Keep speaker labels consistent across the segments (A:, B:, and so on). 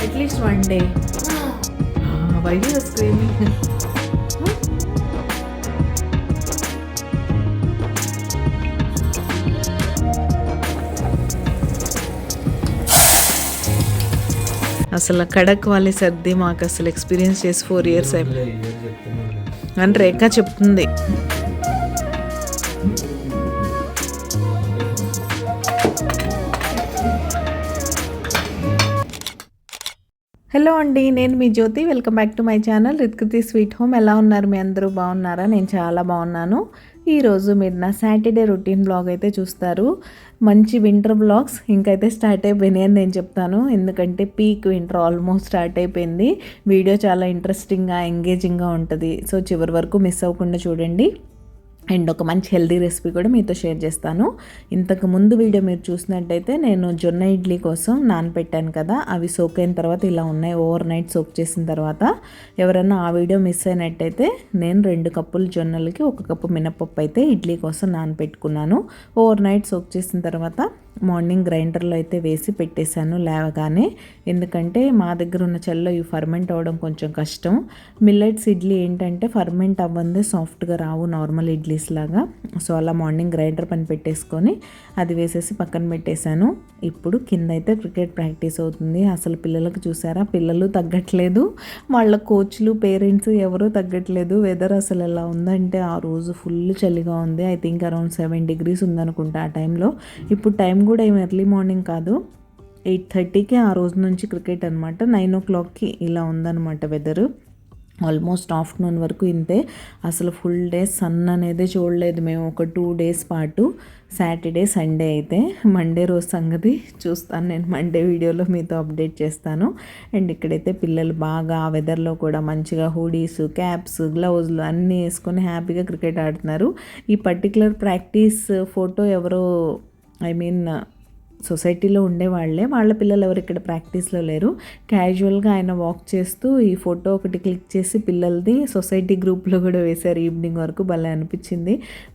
A: At least one day. Why you are screaming? అసలు కడక్ వాళ్ళ సర్ది మాకు అసలు ఎక్స్పీరియన్స్ చేసి 4 years అయిపోయింది అని రేఖ చెప్తుంది. హలో అండి, నేను మీ Jyothi. Welcome back to my channel Ritkriti sweet home. ఎలా ఉన్నారు మీ అందరూ? బాగున్నారా? నేను చాలా బాగున్నాను. ఈరోజు మీరు నా సాటర్డే రొటీన్ బ్లాగ్ అయితే చూస్తారు. మంచి వింటర్ బ్లాగ్స్ ఇంకైతే స్టార్ట్ అయిపోయినాయి అని నేను చెప్తాను. ఎందుకంటే పీక్ వింటర్ ఆల్మోస్ట్ స్టార్ట్ అయిపోయింది. వీడియో చాలా ఇంట్రెస్టింగ్గా ఎంగేజింగ్గా ఉంటుంది. సో చివరి వరకు మిస్ అవ్వకుండా చూడండి. అండ్ ఒక మంచి హెల్దీ రెసిపీ కూడా మీతో షేర్ చేస్తాను. ఇంతకు ముందు వీడియో మీరు చూసినట్టయితే నేను జొన్న ఇడ్లీ కోసం నానపెట్టాను కదా, అవి సోక్ అయిన తర్వాత ఇలా ఉన్నాయి. ఓవర్ నైట్ సోక్ చేసిన తర్వాత ఎవరైనా ఆ వీడియో మిస్ అయినట్టయితే నేను 2 కప్పులు జొన్నలకి 1 కప్పు మినపప్పు అయితే ఇడ్లీ కోసం నానపెట్టుకున్నాను. ఓవర్ నైట్ సోక్ చేసిన తర్వాత మార్నింగ్ గ్రైండర్లో అయితే వేసి పెట్టేశాను లేవగానే. ఎందుకంటే మా దగ్గర ఉన్న చెల్లో ఇవి ఫర్మెంట్ అవ్వడం కొంచెం కష్టం. మిల్లెట్స్ ఇడ్లీ ఏంటంటే ఫర్మెంట్ అవ్వందే సాఫ్ట్గా రావు నార్మల్ ఇడ్లీస్ లాగా. సో అలా మార్నింగ్ గ్రైండర్ పని పెట్టేసుకొని అది వేసేసి పక్కన పెట్టేశాను. ఇప్పుడు కింద అయితే క్రికెట్ ప్రాక్టీస్ అవుతుంది. అసలు పిల్లలకు చూసారా, పిల్లలు తగ్గట్లేదు, వాళ్ళ కోచ్లు పేరెంట్స్ ఎవరూ తగ్గట్లేదు. వెదర్ అసలు ఎలా ఉందంటే ఆ రోజు ఫుల్ చలిగా ఉంది. ఐ థింక్ అరౌండ్ 7 degrees ఉందనుకుంటా ఆ టైంలో. ఇప్పుడు టైం కూడా ఏం ఎర్లీ మార్నింగ్ కాదు, 8:30కి ఆ రోజు నుంచి క్రికెట్ అనమాట. 9 o'clockకి ఇలా ఉందన్నమాట వెదరు. ఆల్మోస్ట్ ఆఫ్టర్నూన్ వరకు ఇంతే. అసలు ఫుల్ డే సన్ అనేది చూడలేదు మేము ఒక 2 days పాటు. సాటర్డే సండే అయితే మండే రోజు సంగతి చూస్తాను నేను మండే వీడియోలో మీతో అప్డేట్ చేస్తాను. అండ్ ఇక్కడైతే పిల్లలు బాగా ఆ వెదర్లో కూడా మంచిగా హూడీస్, క్యాప్స్, గ్లౌజులు అన్నీ వేసుకొని హ్యాపీగా క్రికెట్ ఆడుతున్నారు. ఈ పర్టికులర్ ప్రాక్టీస్ ఫోటో ఎవరో సొసైటీలో ఉండేవాళ్ళే, వాళ్ళ పిల్లలు ఎవరు ఇక్కడ ప్రాక్టీస్లో లేరు. క్యాజువల్గా ఆయన వాక్ చేస్తూ ఈ ఫోటో ఒకటి క్లిక్ చేసి పిల్లలది సొసైటీ గ్రూప్లో కూడా వేశారు. ఈవినింగ్ వరకు భలే అనిపించింది.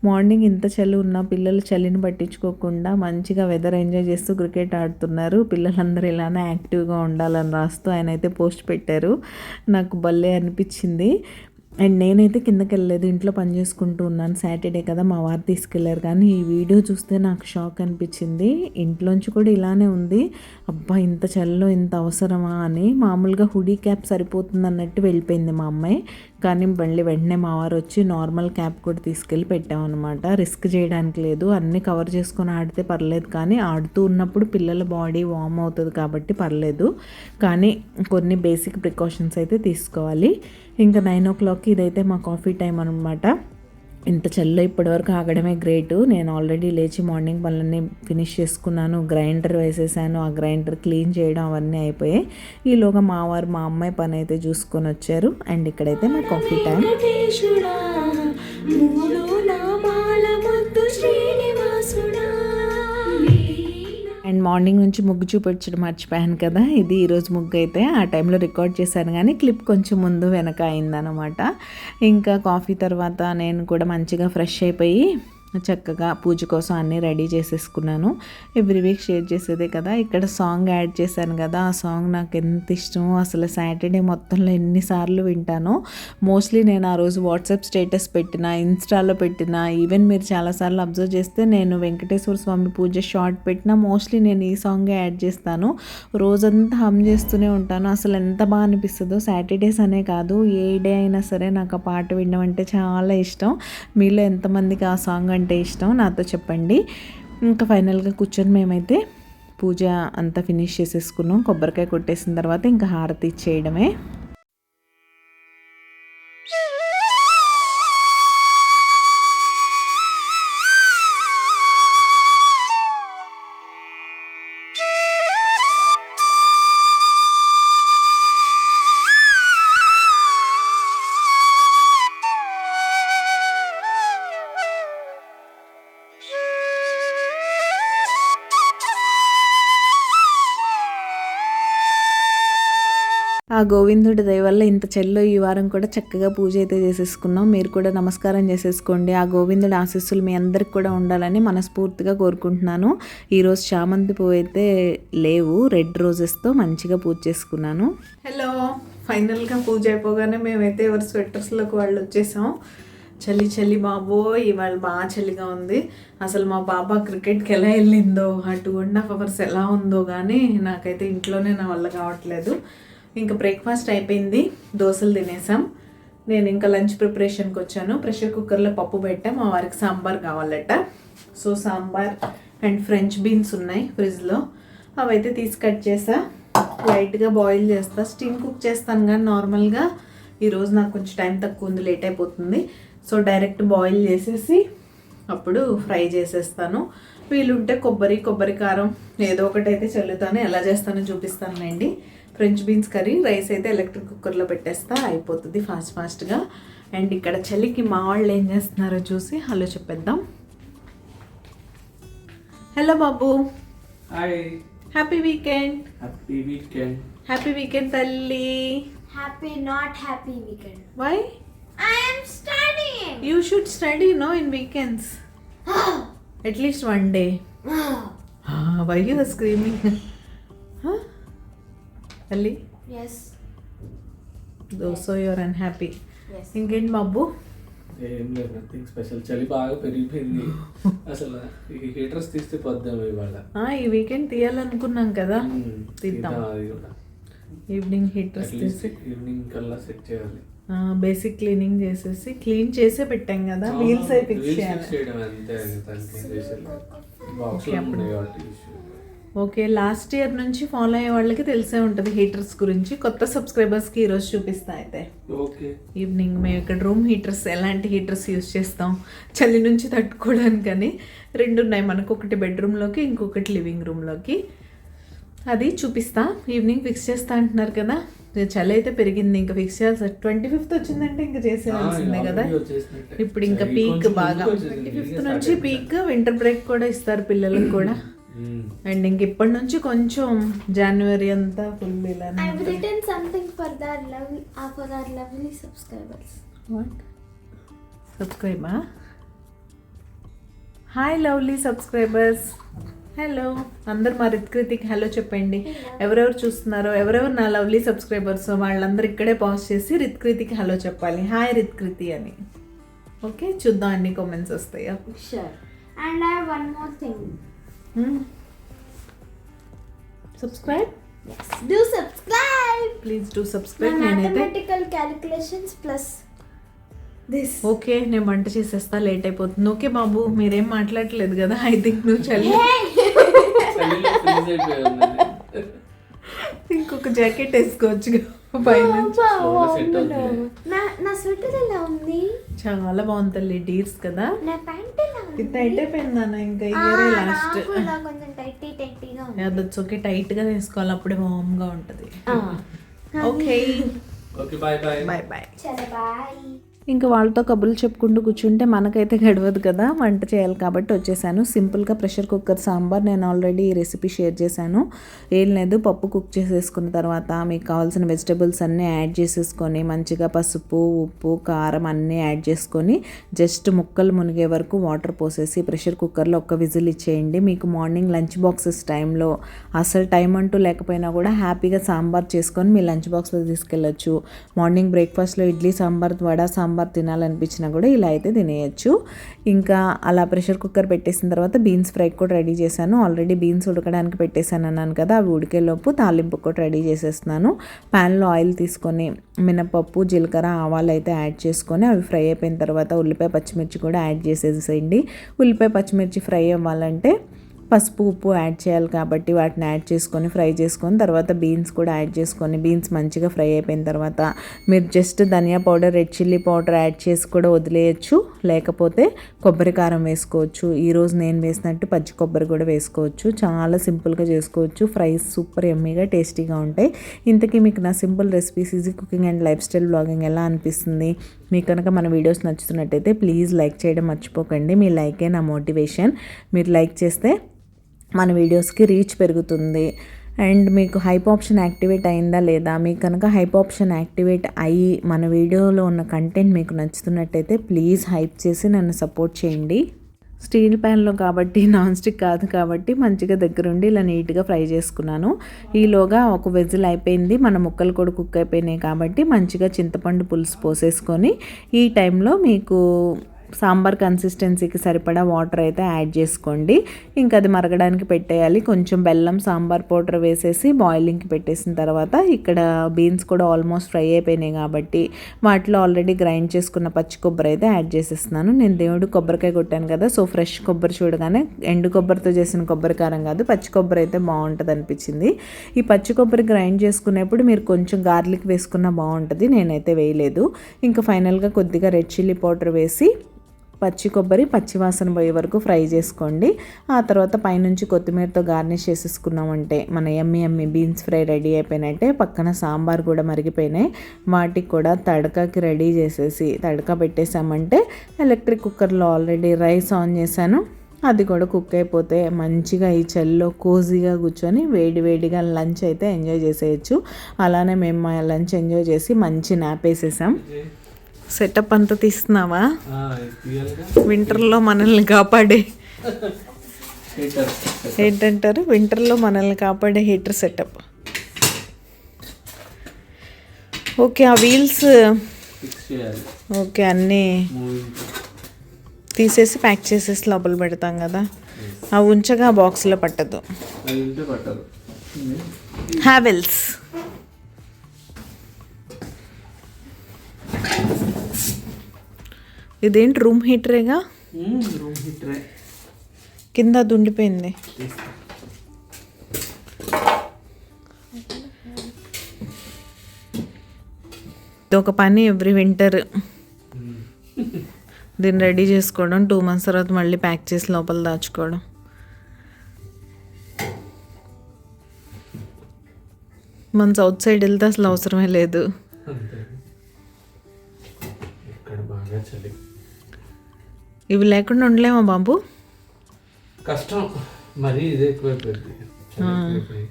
A: మార్నింగ్ ఇంత చలి ఉన్నా పిల్లలు చలిని పట్టించుకోకుండా మంచిగా వెదర్ ఎంజాయ్ చేస్తూ క్రికెట్ ఆడుతున్నారు. పిల్లలందరూ ఇలానే యాక్టివ్గా ఉండాలని రాస్తూ ఆయన అయితే పోస్ట్ పెట్టారు. నాకు భలే అనిపించింది. అండ్ నేనైతే కిందకి వెళ్ళలేదు, ఇంట్లో పని చేసుకుంటూ ఉన్నాను. సాటర్డే కదా, మా వారు తీసుకెళ్లారు. కానీ ఈ వీడియో చూస్తే నాకు షాక్ అనిపించింది. ఇంట్లోంచి కూడా ఇలానే ఉంది. అబ్బా ఇంత చలిలో ఇంత అవసరమా అని. మామూలుగా హుడీ క్యాప్ సరిపోతుంది అన్నట్టు వెళ్ళిపోయింది మా అమ్మాయి. కానీ మళ్ళీ వెంటనే మా వారు వచ్చి నార్మల్ క్యాప్ కూడా తీసుకెళ్ళి పెట్టామన్నమాట. రిస్క్ చేయడానికి లేదు, అన్నీ కవర్ చేసుకొని ఆడితే పర్లేదు. కానీ ఆడుతూ ఉన్నప్పుడు పిల్లల బాడీ వార్మ్ అవుతుంది కాబట్టి పర్లేదు. కానీ కొన్ని బేసిక్ ప్రికాషన్స్ అయితే తీసుకోవాలి. ఇంకా 9 o'clockకి ఇదైతే మా కాఫీ టైం అనమాట. ఇంత చల్ల ఇప్పటివరకు ఆగడమే గ్రేటు. నేను ఆల్రెడీ లేచి మార్నింగ్ పనులన్నీ ఫినిష్ చేసుకున్నాను. గ్రైండర్ వేసేసాను, ఆ గ్రైండర్ క్లీన్ చేయడం అవన్నీ అయిపోయాయి. ఈలోగా మా వారు మా అమ్మాయి పని అయితే చూసుకొని వచ్చారు. అండ్ ఇక్కడైతే మా కాఫీ టైం. అండ్ మార్నింగ్ నుంచి ముగ్గు చూపించడం మర్చిపోయాను కదా, ఇది ఈరోజు ముగ్గు అయితే. ఆ టైంలో రికార్డ్ చేశాను కానీ క్లిప్ కొంచెం ముందు వెనక అయిందనమాట. ఇంకా కాఫీ తర్వాత నేను కూడా మంచిగా ఫ్రెష్ అయిపోయి చక్కగా పూజ కోసం అన్నీ రెడీ చేసేసుకున్నాను. ఎవ్రీ వీక్ షేర్ చేసేదే కదా. ఇక్కడ సాంగ్ యాడ్ చేశాను కదా, ఆ సాంగ్ నాకు ఎంత ఇష్టమో. అసలు సాటర్డే మొత్తంలో ఎన్నిసార్లు వింటానో. మోస్ట్లీ నేను ఆ రోజు వాట్సాప్ స్టేటస్ పెట్టిన, ఇన్స్టాలో పెట్టిన, ఈవెన్ మీరు చాలాసార్లు అబ్జర్వ్ చేస్తే నేను వెంకటేశ్వర స్వామి పూజ షార్ట్ పెట్టినా మోస్ట్లీ నేను ఈ సాంగే యాడ్ చేస్తాను. రోజంతా హమ్ చేస్తూనే ఉంటాను. అసలు ఎంత బాగా అనిపిస్తుందో. సాటర్డేస్ అనే కాదు, ఏ డే అయినా సరే నాకు ఆ పాట వినడం అంటే చాలా ఇష్టం. మీలో ఎంతమందికి ఆ సాంగ్ అంటే ఇష్టం నాతో చెప్పండి. ఇంకా ఫైనల్గా కూర్చొని మేమైతే పూజ అంతా ఫినిష్ చేసేసుకున్నాం. కొబ్బరికాయ కొట్టేసిన తర్వాత ఇంకా హారతి ఇచ్చేయడమే. ఆ గోవిందుడి దయ వల్ల ఇంత చెల్లో ఈ వారం కూడా చక్కగా పూజ అయితే చేసేసుకున్నాం. మీరు కూడా నమస్కారం చేసేసుకోండి. ఆ గోవిందుడి ఆశీస్సులు మీ అందరికి కూడా ఉండాలని మనస్ఫూర్తిగా కోరుకుంటున్నాను. ఈరోజు చామంతి పువ్వు అయితే లేవు, రెడ్ రోజెస్తో మంచిగా పూజ చేసుకున్నాను. హలో, ఫైనల్గా పూజ అయిపోగానే మేమైతే ఎవరి స్వెటర్స్లోకి వాళ్ళు వచ్చేసాం. చలి చలి బాబోయ్, ఇవాళ బాగా చలిగా ఉంది. అసలు మా పాప క్రికెట్కి ఎలా వెళ్ళిందో, ఆ 2.5 hours ఎలా ఉందో కానీ నాకైతే ఇంట్లోనే నా వల్ల కావట్లేదు. ఇంకా బ్రేక్ఫాస్ట్ అయిపోయింది, దోశలు తినేసాం. నేను ఇంకా లంచ్ ప్రిపరేషన్కి వచ్చాను. ప్రెషర్ కుక్కర్లో పప్పు పెట్టా, మా వారికి సాంబార్ కావాలట. So sambar and French beans ఉన్నాయి ఫ్రిడ్జ్లో, అవైతే తీసి కట్ చేసా. లైట్గా బాయిల్ చేస్తా, స్టీమ్ కుక్ చేస్తాను కానీ నార్మల్గా ఈరోజు నాకు కొంచెం టైం తక్కువ ఉంది, లేట్ అయిపోతుంది. సో డైరెక్ట్ బాయిల్ చేసేసి అప్పుడు ఫ్రై చేసేస్తాను. వీలుంటే కొబ్బరి కారం ఏదో ఒకటి అయితే చల్లుతాను. ఎలా చేస్తానో చూపిస్తానండి. ఫ్రెంచ్ బీన్స్ కర్రీ, రైస్ అయితే ఎలక్ట్రిక్ కుక్కర్లో పెట్టేస్తా, అయిపోతుంది ఫాస్ట్గా. అండ్ ఇక్కడ చలికి మా వాళ్ళు ఏం చేస్తున్నారో చూసి హలో చెప్పేద్దాం. హలో బాబు, హ్యాపీ వీకెండ్. హ్యాపీ వీకెండ్ తల్లి.
B: Not happy weekend.
A: Why?
B: I am studying.
A: You should study, no, in weekends. At least one day. Why you are screaming? Huh? Ali?
B: Yes.
A: So you are unhappy.
B: Yes.
A: ఇంకేంటి బాబు?
C: ఏం లేదు, nothing special. చలి బాగా పెరిగిపోయింది. అసలు ఈ heaters తీస్తే పోద్దాం ఇవాళ.
A: ఈ వీకెండ్ తీయాలనుకున్నాం కదా, తీద్దాం.
C: అది కూడా
A: ఈవినింగ్ హీటర్స్ తీసి
C: ఈవినింగ్ కల్లా సెట్ చేయాలి.
A: బేసిక్ క్లీనింగ్ చేసేసి క్లీన్ చేసే పెట్టాం కదా, వీల్స్ అయి ఫిక్స్ చేయాలి.
C: చేయడం అంతే,
A: ఓకే, లాస్ట్ ఇయర్ నుంచి ఫాలో అయ్యే వాళ్ళకి తెలిసే ఉంటుంది హీటర్స్ గురించి. కొత్త సబ్స్క్రైబర్స్కి ఈరోజు చూపిస్తా. అయితే
C: ఓకే,
A: ఈవినింగ్ మేము ఇక్కడ రూమ్ హీటర్స్, ఎలాంటి హీటర్స్ యూజ్ చేస్తాం చలి నుంచి తట్టుకోవడానికని 2 ఉన్నాయి మనకు. ఒకటి బెడ్రూమ్లోకి, ఇంకొకటి లివింగ్ రూమ్లోకి. అది చూపిస్తా. ఈవినింగ్ ఫిక్స్ చేస్తా అంటున్నారు కదా, చలి అయితే పెరిగింది, ఇంకా ఫిక్స్ చేయాల్సి. 25th వచ్చిందంటే ఇంకా చేసేయాల్సిందే కదా. ఇప్పుడు ఇంకా పీక్ బాగా 25th నుంచి పీక్. వింటర్ బ్రేక్ కూడా ఇస్తారు పిల్లలకు కూడా. అండ్ ఇంక ఇప్పటి నుంచి కొంచెం జనవరి అంతా ఫుల్ ఇలా.
B: I've written something for our lovely subscribers.
A: What? Subscriber? Hi lovely subscribers. Hello అందరు, మా రిత్కృతికి హలో చెప్పండి. ఎవరెవరు చూస్తున్నారో, ఎవరెవరు నా లవ్లీ సబ్స్క్రైబర్స్, వాళ్ళందరూ ఇక్కడే పాజ్ చేసి రిత్కృతికి హలో చెప్పాలి, హాయ్ రిత్కృతి అని. ఓకే, చూద్దాం అన్ని కామెంట్స్ వస్తాయా.
B: Sure. And I have one more thing.
A: Subscribe.
B: Yes. Do subscribe.
A: Please do subscribe.
B: Mathematical calculations plus this.
A: Okay, నేను వంట చేసేస్తా, లేట్ అయిపోతుంది. ఓకే బాబు, మీరేం మాట్లాడలేదు కదా. ఐ థింక్ నువ్వు చలి ఇంకొక జాకెట్ వేసుకోవచ్చు పైన.
B: నా స్వెటర్ ఎలా ఉంది?
A: చాలా బాగుంది తల్లి, డీర్స్ కదా.
B: నా ప్యాంట్ ఎలా ఉంది?
A: ఇది టైట్ అయిపోయిందన్న, ఇంకా ఇయరే లాస్ట్.
B: కొంచెం టైట్గా ఉంది.
A: అదొచ్చు. ఓకే, టైట్గా వేసుకోవాలి, అప్పుడే వామ్గా ఉంటుంది. Okay,
C: bye
A: bye.
B: చలో బాయ్.
A: ఇంకా వాళ్ళతో కబుర్లు చెప్పుకుంటూ కూర్చుంటే మనకైతే గడవదు కదా, వంట చేయాలి కాబట్టి వచ్చేసాను. సింపుల్గా ప్రెషర్ కుక్కర్ సాంబార్ నేను ఆల్రెడీ ఈ రెసిపీ షేర్ చేశాను. ఏం లేదు, పప్పు కుక్ చేసేసుకున్న తర్వాత మీకు కావాల్సిన వెజిటబుల్స్ అన్నీ యాడ్ చేసేసుకొని మంచిగా పసుపు, ఉప్పు, కారం అన్నీ యాడ్ చేసుకొని జస్ట్ ముక్కలు మునిగే వరకు వాటర్ పోసేసి ప్రెషర్ కుక్కర్లో ఒక్క విజిల్ ఇచ్చేయండి. మీకు మార్నింగ్ లంచ్ బాక్సెస్ టైంలో అసలు టైం అంటూ లేకపోయినా కూడా హ్యాపీగా సాంబార్ చేసుకొని మీ లంచ్ బాక్స్లో తీసుకెళ్ళచ్చు. మార్నింగ్ బ్రేక్ఫాస్ట్లో ఇడ్లీ సాంబార్, వడ సాంబార్ తినాలనిపించినా కూడా ఇలా అయితే తినేయచ్చు. ఇంకా అలా ప్రెషర్ కుక్కర్ పెట్టేసిన తర్వాత బీన్స్ ఫ్రై కూడా రెడీ చేశాను. ఆల్రెడీ బీన్స్ ఉడకడానికి పెట్టేశాను అన్నాను కదా, అవి ఉడికేలోపు తాలింపు కూడా రెడీ చేసేస్తున్నాను. ప్యాన్లో ఆయిల్ తీసుకొని మినపప్పు, జీలకర్ర, ఆవాలు అయితే యాడ్ చేసుకొని అవి ఫ్రై అయిపోయిన తర్వాత ఉల్లిపాయ పచ్చిమిర్చి కూడా యాడ్ చేసేసేయండి. ఉల్లిపాయ పచ్చిమిర్చి ఫ్రై అవ్వాలంటే పసుపు, ఉప్పు యాడ్ చేయాలి కాబట్టి వాటిని యాడ్ చేసుకొని ఫ్రై చేసుకొని తర్వాత బీన్స్ కూడా యాడ్ చేసుకొని బీన్స్ మంచిగా ఫ్రై అయిపోయిన తర్వాత మీరు జస్ట్ ధనియా powder, red chilli powder add చేసి కూడా వదిలేయచ్చు, లేకపోతే కొబ్బరి కారం వేసుకోవచ్చు. ఈరోజు నేను వేసినట్టు పచ్చి కొబ్బరి కూడా వేసుకోవచ్చు. చాలా సింపుల్గా చేసుకోవచ్చు. ఫ్రైస్ సూపర్ యమ్మీగా టేస్టీగా ఉంటాయి. ఇంతకీ మీకు నా simple recipes, easy cooking and life style blogging ఎలా అనిపిస్తుంది? మీకు కనుక మన వీడియోస్ నచ్చుతున్నట్టయితే ప్లీజ్ లైక్ చేయడం మర్చిపోకండి. మీ లైకే నా మోటివేషన్. మీరు లైక్ చేస్తే మన వీడియోస్కి రీచ్ పెరుగుతుంది. అండ్ మీకు హైప్ ఆప్షన్ యాక్టివేట్ అయిందా లేదా, మీకు కనుక హైప్ ఆప్షన్ యాక్టివేట్ అయ్యి మన వీడియోలో ఉన్న కంటెంట్ మీకు నచ్చుతున్నట్టయితే ప్లీజ్ హైప్ చేసి నన్ను సపోర్ట్ చేయండి. స్టీల్ ప్యాన్లో కాబట్టి, నాన్ స్టిక్ కాదు కాబట్టి మంచిగా దగ్గరుండి ఇలా నీట్గా ఫ్రై చేసుకున్నాను. ఈలోగా ఒక వెజిల్ అయిపోయింది, మన ముక్కలు కూడా కుక్ అయిపోయినాయి కాబట్టి మంచిగా చింతపండు పులుసు పోసేసుకొని ఈ టైంలో మీకు సాంబార్ కన్సిస్టెన్సీకి సరిపడా వాటర్ అయితే యాడ్ చేసుకోండి. ఇంకా అది మరగడానికి పెట్టేయాలి. కొంచెం బెల్లం, సాంబార్ పౌడర్ వేసేసి బాయిలింగ్కి పెట్టేసిన తర్వాత ఇక్కడ బీన్స్ కూడా ఆల్మోస్ట్ ఫ్రై అయిపోయినాయి కాబట్టి వాటిలో ఆల్రెడీ గ్రైండ్ చేసుకున్న పచ్చి కొబ్బరి అయితే యాడ్ చేసేస్తున్నాను. నేను దేవుడు కొబ్బరికాయ కొట్టాను కదా, సో ఫ్రెష్ కొబ్బరి చూడగానే ఎండు కొబ్బరితో చేసిన కొబ్బరి కారం కాదు, పచ్చి కొబ్బరి అయితే బాగుంటుంది అనిపించింది. ఈ పచ్చి కొబ్బరి గ్రైండ్ చేసుకునేప్పుడు మీరు కొంచెం గార్లిక్ వేసుకున్నా బాగుంటుంది, నేనైతే వేయలేదు. ఇంకా ఫైనల్గా కొద్దిగా రెడ్ చిల్లీ పౌడర్ వేసి పచ్చి కొబ్బరి పచ్చివాసన పోయే వరకు ఫ్రై చేసుకోండి. ఆ తర్వాత పైనుంచి కొత్తిమీరతో గార్నిష్ చేసేసుకున్నామంటే మన యమ్మీ బీన్స్ ఫ్రై రెడీ అయిపోయినట్టే. పక్కన సాంబార్ కూడా మరిగిపోయినాయి, వాటికి కూడా తడకకి రెడీ చేసేసి తడక పెట్టేసామంటే ఎలక్ట్రిక్ కుక్కర్లో ఆల్రెడీ రైస్ ఆన్ చేశాను, అది కూడా కుక్ అయిపోతే మంచిగా ఈ చలిలో కోజీగా కూర్చొని వేడివేడిగా లంచ్ అయితే ఎంజాయ్ చేసేయచ్చు. అలానే మేము మా లంచ్ ఎంజాయ్ చేసి మంచి నాప్ వేసేసాం. సెటప్ అంతా తీస్తున్నావా? వింటర్లో మనల్ని కాపాడే ఏంటంటారు, వింటర్లో మనల్ని కాపాడే హీటర్ సెటప్. ఓకే, ఆ వీల్స్ ఓకే అన్నీ తీసేసి ప్యాక్ చేసేసి లోపల పెడతాం కదా, అవి ఉంచగా బాక్స్లో పట్టదు. హ్యావెల్స్ ఇదేంటి రూమ్ హీటరేగా?
C: రూమ్ హీటరే,
A: కింద అది ఉండిపోయింది. ఇది ఒక పని ఎవ్రీ వింటర్, దీన్ని రెడీ చేసుకోవడం, 2 months తర్వాత మళ్ళీ ప్యాక్ చేసి లోపల దాచుకోవడం. మన సౌత్ సైడ్ వెళ్తే అసలు అవసరమే లేదు. ఇవి లేకుండా ఉండలేమా బాబు?
C: కష్టం, మరి ఇదే ఎక్కువైపోయింది.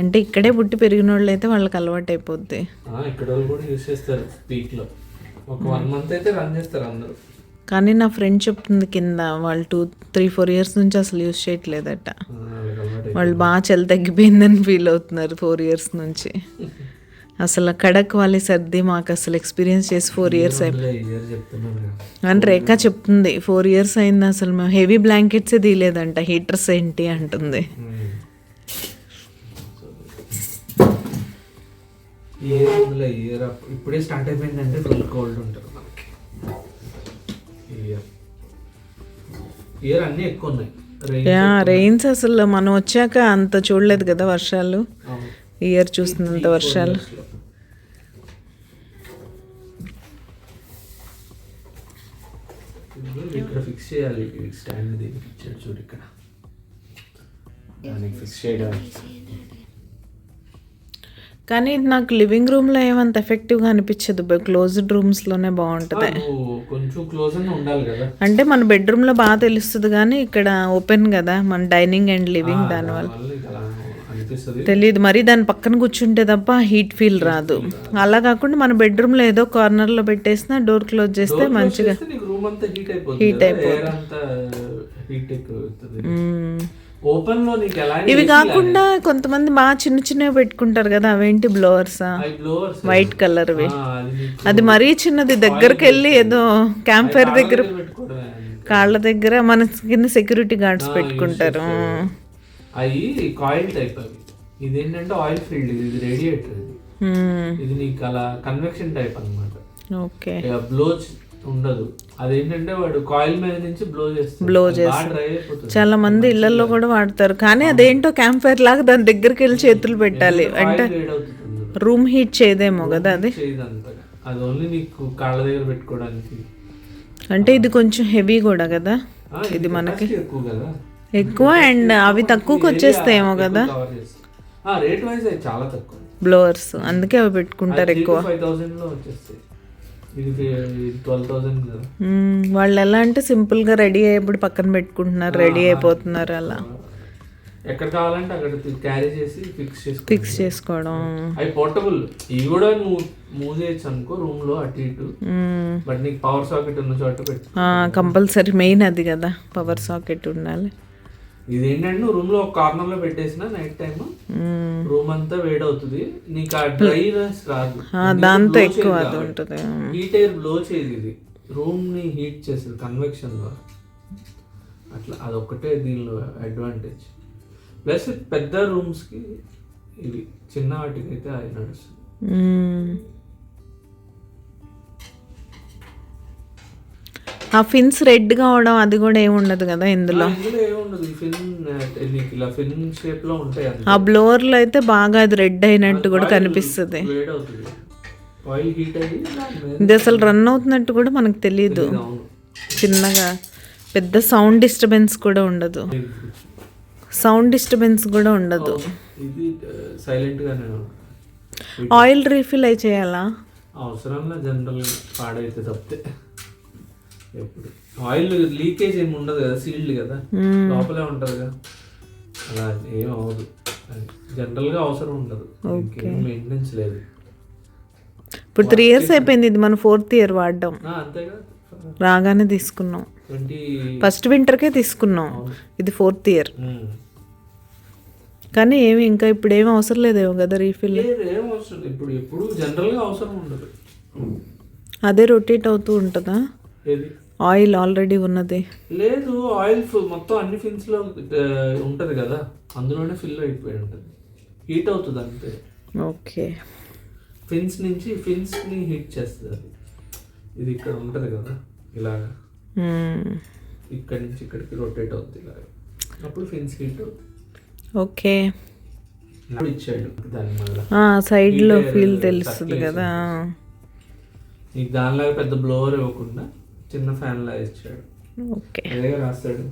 A: అంటే ఇక్కడే పుట్టి పెరిగిన వాళ్ళు అయితే వాళ్ళకి అలవాటు అయిపోద్ది.
C: ఇక్కడ వాళ్ళు కూడా యూస్ చేస్తారు పీక్లో, ఒక 1 month అయితే రన్ చేస్తారు అందరూ.
A: కానీ నా ఫ్రెండ్ చెప్తుంది కింద వాళ్ళు 2-3-4 years నుంచి అసలు యూస్ చేయట్లేదట. వాళ్ళు బాగా చలి తగ్గిపోయిందని ఫీల్ అవుతున్నారు 4 years నుంచి. అసలు కడక్ వాలి సర్ది మాకు అసలు ఎక్స్పీరియన్స్ చేసి 4 years అయిపోయింది అని రేఖ చెప్తుంది. 4 years అయింది అసలు మేము హెవీ బ్లాంకెట్సే తీయలేదంట, హీటర్స్ ఏంటి అంటుంది.
C: ఇప్పుడే స్టార్ట్ అయిపోయిందంటే ఫుల్ కోల్డ్ ఉంటుంది మనకి. ఇయర్ అన్నీ ఎక్కువ ఉన్నాయి.
A: రెయిన్స్ అసలు మనం వచ్చాక అంత చూడలేదు కదా వర్షాలు, ఇయర్ చూస్తున్నంత వర్షాలు.
C: ఇక్కడ ఫిక్స్ చేయాలి, స్టాండ్ దీనికి ఇచ్చాడు చూడు, ఇక్కడ దానికి ఫిక్స్ చేయడం.
A: కానీ నాకు లివింగ్ రూమ్లో ఏమంత ఎఫెక్టివ్గా అనిపించదు, క్లోజ్డ్ రూమ్స్లోనే బాగుంటుంది.
C: కొంచెం క్లోజ్ అని ఉండాలి కదా,
A: అంటే మన బెడ్రూమ్లో బాగా తెలుస్తుంది కానీ ఇక్కడ ఓపెన్ కదా మన డైనింగ్ అండ్ లివింగ్, దానివల్ల తెలియదు. మరి దాని పక్కన కూర్చుంటే తప్ప హీట్ ఫీల్ రాదు. అలా కాకుండా మన బెడ్రూమ్లో ఏదో కార్నర్లో పెట్టేసిన డోర్ క్లోజ్ చేస్తే మంచిగా హీట్ అయిపోతుంది. ఇవి కాకుండా కొంతమంది బాగా చిన్నవి పెట్టుకుంటారు కదా, అవేంటి బ్లోవర్సా, వైట్ కలర్వి. అది మరీ చిన్నది, దగ్గరికి వెళ్ళి ఏదో క్యాంప్ ఫైర్ దగ్గర కాళ్ళ దగ్గర మన కింద సెక్యూరిటీ గార్డ్స్ పెట్టుకుంటారు.
C: అవి కాయిల్ టైప్, అవి ఇదేంటంటే ఆయిల్ ఫీల్డ్, ఇది రేడియేటర్, ఇది నీకు అలా కన్వెక్షన్ టైప్ అన్నమాట.
A: ఓకే,
C: బ్లో ఉండదు. అదేంటంటే వాడు కాయిల్ మీద నుంచి బ్లో చేస్తారు.
A: చాలా మంది ఇళ్లలో కూడా వాడతారు. కానీ అదేంటో క్యాంప్ ఫైర్ లాగా దాని దగ్గరికి వెళ్ళి చేతులు పెట్టాలి అంటే రూమ్ హీట్ చేయదేమో కదా అది.
C: అది ఓన్లీ నీకు కాళ్ళ దగ్గర పెట్టుకోవడానికి.
A: అంటే ఇది కొంచెం హెవీ కూడా కదా, ఇది మనకి
C: ఎక్కువ కదా,
A: ఎక్కువ. అండ్ అవి తక్కువకి వచ్చేస్తాయేమో కదా,
C: రేట్ వైజ్ చాలా తక్కువ
A: బ్లోవర్స్, అందుకే అవి పెట్టుకుంటారు ఎక్కువ.
C: 5,000 లో వచ్చేస్తాయి, ఇది 12,000 కదా.
A: వాళ్ళు ఎలా అంటే సింపుల్గా రెడీ అయ్యేప్పుడు పక్కన పెట్టుకుంటున్నారు, రెడీ అయిపోతున్నారు అలా.
C: ఎక్కడ కావాలంటే అక్కడ క్యారీ చేసి
A: ఫిక్స్ చేసుకోవడం.
C: అవి పోర్టబుల్. ఇవి కూడా నువ్వు మూవ్ చేయొచ్చు అనుకో రూమ్ లో అటు ఇటు. బట్ నీకు పవర్ సాకెట్ ఉన్న చోట పెట్టు.
A: కంపల్సరీ మెయిన్ అది కదా, పవర్ సాకెట్ ఉండాలి.
C: ఇది ఏంటంటే నువ్వు రూమ్ లో ఒక కార్నర్ లో పెట్టేసిన నైట్ టైమ్ రూమ్ అంతా వేడవుతుంది, నీకు ఆ డ్రైనెస్ రాదు.
A: దాంతో ఎక్కువ అది ఉంటుంది.
C: హీట్ ఎయిర్ బ్లో చేయదు, ఇది రూమ్ ని హీట్ చేస్తుంది కన్వెక్షన్ ద్వారా. అట్లా అదొక్కటే దీనిలో అడ్వాంటేజ్. ప్లస్ పెద్ద రూమ్స్ కి ఇవి, చిన్న వాటికి అయితే అది నడుస్తుంది.
A: ఆ ఫిన్స్ రెడ్ గా అవడం అది కూడా ఏమి ఉండదు కదా ఇందులో.
C: ఏముండదు, ఈ ఫిన్ నీకు ఇలా ఫిన్ షేప్ లో ఉంటాయి.
A: ఆ బ్లోవర్ లో అయితే బాగా అది రెడ్ అయినట్టు కూడా కనిపిస్తుంది.
C: వేడవుతుంది, ఆయిల్ హీట్ అయ్యి
A: ఇది అసలు రన్ అవుతున్నట్టు కూడా మనకు తెలియదు. చిన్నగా పెద్ద సౌండ్ డిస్టర్బెన్స్ కూడా ఉండదు.
C: ఇది సైలెంట్ గానే.
A: ఆయిల్ రీఫిల్ అయి చేయాలా?
C: అవసరంలో జనరల్ పాడైతే తప్పితే. ఎప్పుడు ఆయిల్ లీకేజ్ ఏమి ఉండదు కదా, సీల్డ్ కదా, లోపలే ఉంటది కదా, అలా ఏం అవ్వదు. జనరల్ గా అవసరం ఉండదు, మెయింటెనెన్స్ లేదు.
A: ఇప్పుడు 3 years అయిపోయింది, ఇది మన 4th year వాడడం.
C: అంతేగా,
A: రాగానే తీసుకున్నాం, ఫస్ట్ వింటర్కే తీసుకున్నాం. ఇది 4th year. కానీ ఏమి ఇంకా ఇప్పుడు ఏమి అవసరం లేదేమో కదా రీఫిల్.
C: ఏం అవసరం ఇప్పుడు, ఎప్పుడు జనరల్ గా అవసరం ఉండదు.
A: అదే రొటేట్ అవుతూ ఉంటుందా ఆయిల్ ఆల్రెడీ ఉన్నది?
C: లేదు, ఆయిల్ మొత్తం అన్ని ఫిన్స్ లో ఉంటది కదా, అందులోనే ఫిల్ అయిపోయి ఉంటుంది, హీట్ అవుతుంది అంతే.
A: ఓకే,
C: ఫిన్స్ నుంచి ఫిన్స్ ని హీట్ చేస్తుంది అది. ఇది ఇక్కడ ఉంటది కదా ఇలాగా, ఇక్కడ నుంచి ఇక్కడికి రొటేట్ అవుతుంది ఇలాగా, అప్పుడు ఫిన్స్ హీట్ అవుతుంది.
A: ఓకే,
C: ఇచ్చాడు దాని వల్ల
A: సైడ్ లో ఫీల్ తెలుస్తుంది కదా.
C: నీకు దానిలాగా పెద్ద బ్లోవర్ ఇవ్వకుండా చిన్న ఫ్యాన్ లాగా ఇచ్చాడు.
A: ఓకే,
C: అదే రాస్తాడు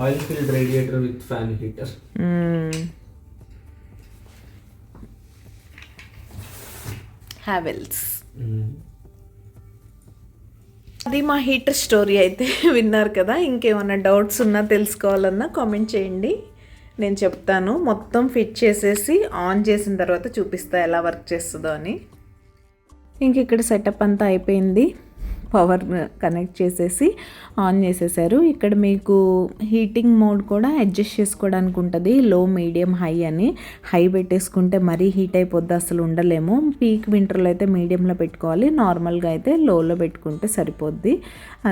C: oil filled radiator with fan heater.
A: Havells. అది మా హీటర్ స్టోరీ అయితే విన్నారు కదా. ఇంకేమైనా డౌట్స్ ఉన్నా తెలుసుకోవాలన్నా కామెంట్ చేయండి, నేను చెప్తాను. మొత్తం ఫిట్ చేసేసి ఆన్ చేసిన తర్వాత చూపిస్తా ఎలా వర్క్ చేస్తుందో అని. ఇంక ఇక్కడ సెటప్ అంతా అయిపోయింది, పవర్ కనెక్ట్ చేసేసి ఆన్ చేసేసారు. ఇక్కడ మీకు హీటింగ్ మోడ్ కూడా అడ్జస్ట్ చేసుకోవడానికి ఉంటుంది, లో మీడియం హై అని. హై పెట్టేసుకుంటే మరీ హీట్ అయిపోద్ది, అసలు ఉండలేము. పీక్ వింటర్లో అయితే మీడియంలో పెట్టుకోవాలి, నార్మల్గా అయితే లోలో పెట్టుకుంటే సరిపోద్ది.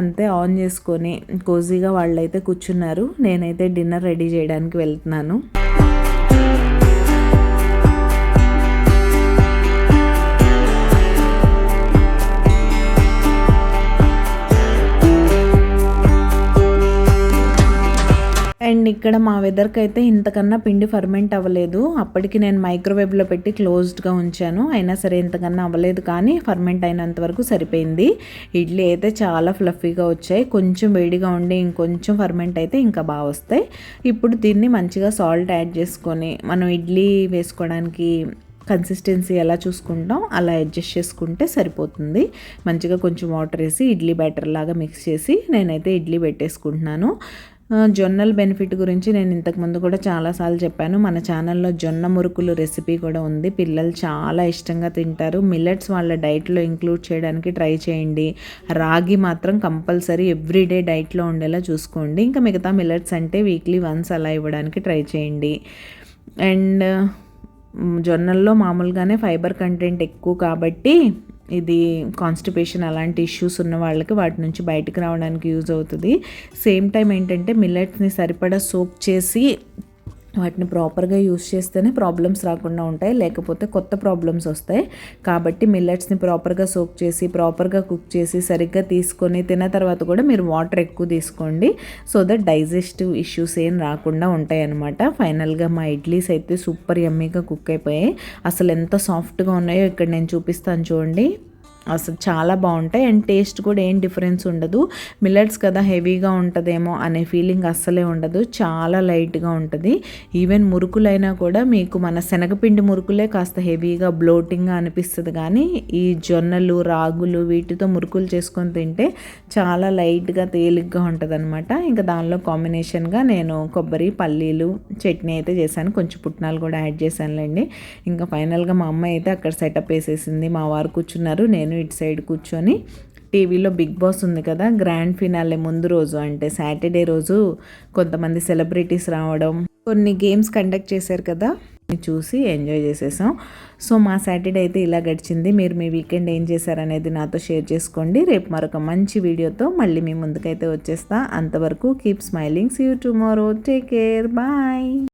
A: అంతే, ఆన్ చేసుకొని కోజీగా వాళ్ళైతే కూర్చున్నారు. నేనైతే డిన్నర్ రెడీ చేయడానికి వెళ్తున్నాను. అండ్ ఇక్కడ మా వెదర్కి అయితే ఇంతకన్నా పిండి ఫర్మెంట్ అవ్వలేదు. అప్పటికి నేను మైక్రోవేవ్లో పెట్టి క్లోజ్డ్గా ఉంచాను, అయినా సరే ఇంతకన్నా అవ్వలేదు, కానీ ఫర్మెంట్ అయినంత వరకు సరిపోయింది. ఇడ్లీ అయితే చాలా ఫ్లఫీగా వచ్చాయి, కొంచెం వేడిగా ఉండి ఇంకొంచెం ఫర్మెంట్ అయితే ఇంకా బాగా వస్తాయి. ఇప్పుడు దీన్ని మంచిగా సాల్ట్ యాడ్ చేసుకొని మనం ఇడ్లీ వేసుకోవడానికి కన్సిస్టెన్సీ ఎలా చూసుకుంటాం అలా అడ్జస్ట్ చేసుకుంటే సరిపోతుంది. మంచిగా కొంచెం వాటర్ వేసి ఇడ్లీ బ్యాటర్ లాగా మిక్స్ చేసి నేనైతే ఇడ్లీ పెట్టేసుకుంటున్నాను. జొన్నల బెనిఫిట్ గురించి నేను ఇంతకుముందు కూడా చాలాసార్లు చెప్పాను. మన ఛానల్లో జొన్న మురుకులు రెసిపీ కూడా ఉంది, పిల్లలు చాలా ఇష్టంగా తింటారు. మిల్లెట్స్ వాళ్ళ డైట్లో ఇంక్లూడ్ చేయడానికి ట్రై చేయండి. రాగి మాత్రం కంపల్సరీ ఎవ్రీడే డైట్లో ఉండేలా చూసుకోండి. ఇంకా మిగతా మిల్లెట్స్ అంటే వీక్లీ వన్స్ అలా ఇవ్వడానికి ట్రై చేయండి. అండ్ జొన్నల్లో మామూలుగానే ఫైబర్ కంటెంట్ ఎక్కువ కాబట్టి ఇది కాన్స్టిపేషన్ అలాంటి ఇష్యూస్ ఉన్న వాళ్ళకి వాటి నుంచి బయటకు రావడానికి యూజ్ అవుతుంది. సేమ్ టైం ఏంటంటే మిల్లెట్స్ని సరిపడా సోక్ చేసి వాటిని ప్రాపర్గా యూస్ చేస్తేనే ప్రాబ్లమ్స్ రాకుండా ఉంటాయి, లేకపోతే కొత్త ప్రాబ్లమ్స్ వస్తాయి. కాబట్టి మిల్లెట్స్ని ప్రాపర్గా సోక్ చేసి ప్రాపర్గా కుక్ చేసి సరిగ్గా తీసుకొని తిన్న తర్వాత కూడా మీరు వాటర్ ఎక్కువ తీసుకోండి, సో దట్ డైజెస్టివ్ ఇష్యూస్ ఏం రాకుండా ఉంటాయి అన్నమాట. ఫైనల్గా మా ఇడ్లీస్ అయితే సూపర్ యమ్మీగా కుక్ అయిపోయాయి. అసలు ఎంత సాఫ్ట్గా ఉన్నాయో ఇక్కడ నేను చూపిస్తాను చూడండి. అసలు చాలా బాగుంటాయి అండ్ టేస్ట్ కూడా ఏం డిఫరెన్స్ ఉండదు. మిల్లెట్స్ కదా హెవీగా ఉంటుందేమో అనే ఫీలింగ్ అస్సలే ఉండదు, చాలా లైట్గా ఉంటుంది. ఈవెన్ మురుకులైనా కూడా మీకు మన శనగపిండి మురుకులే కాస్త హెవీగా బ్లోటింగ్గా అనిపిస్తుంది, కానీ ఈ జొన్నలు రాగులు వీటితో మురుకులు చేసుకొని తింటే చాలా లైట్గా తేలిగ్గా ఉంటుంది అనమాట. ఇంకా దానిలో కాంబినేషన్గా నేను కొబ్బరి పల్లీలు చట్నీ అయితే చేశాను, కొంచెం పుట్నాలు కూడా యాడ్ చేశానులేండి. ఇంకా ఫైనల్గా మా అమ్మ అయితే అక్కడ సెటప్ వేసేసింది, మా వారు కూర్చున్నారు, నేను ఇటు సైడ్ కూర్చొని టీవీలో బిగ్ బాస్ ఉంది కదా, గ్రాండ్ ఫినాలే ముందు రోజు అంటే సాటర్డే రోజు కొంతమంది సెలబ్రిటీస్ రావడం, కొన్ని గేమ్స్ కండక్ట్ చేశారు కదా, చూసి ఎంజాయ్ చేసేసాం. సో మా సాటర్డే అయితే ఇలా గడిచింది. మీరు మీ వీకెండ్ ఏం చేశారనేది నాతో షేర్ చేసుకోండి. రేపు మరొక మంచి వీడియోతో మళ్ళీ మీ ముందుకైతే వచ్చేస్తా. అంతవరకు keep smiling, see you tomorrow, take care, bye.